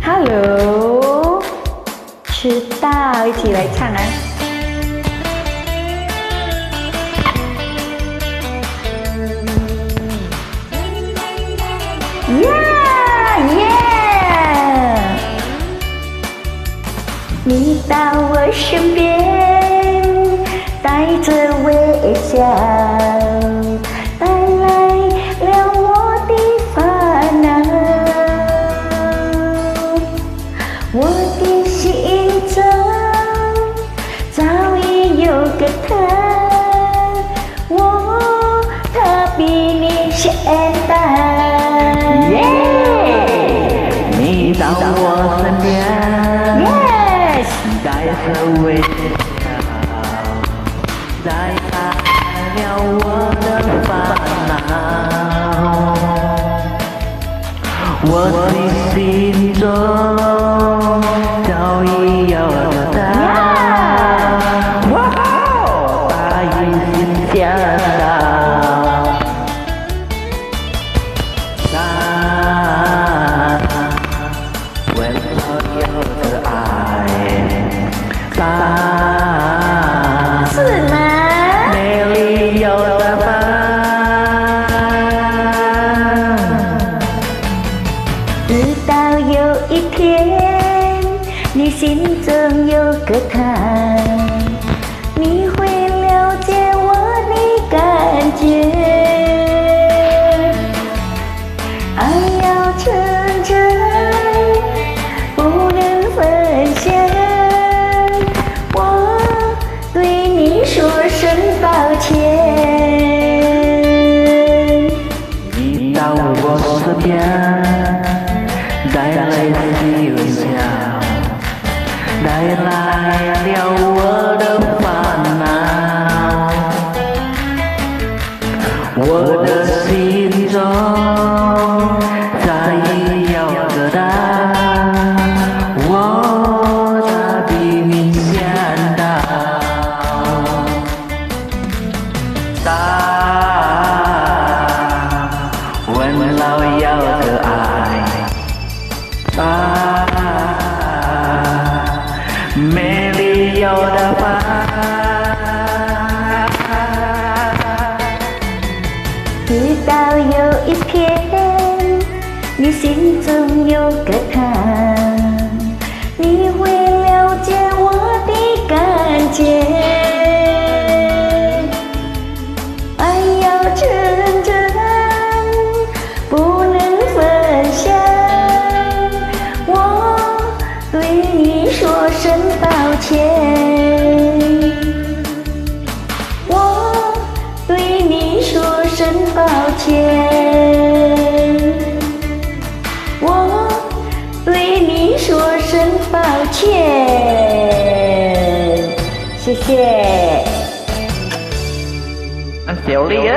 Hello， 知道，一起来唱啊！你到我身边，带着微笑，带来了我的烦恼。我的心中早已有个他，他比你先到。你到我身边。带着微笑，带来了我的烦恼。我的心中早已有了他，他已经想到，他为了有着爱。是吗？美丽又大方。直到有一天，你心中有个他，你会了解我的感觉。爱要纯真，不能分享。说声抱歉。你到我身边，带来微笑，带来了我的烦恼。我的心中早已有个他，他比你先到。他温柔又可爱，他美丽又大方。直到有一天，你心中有个他，你会了解我的感觉。纯真不能分享，我对你说声抱歉。我对你说声抱歉。我对你说声抱歉。谢谢。小丽啊。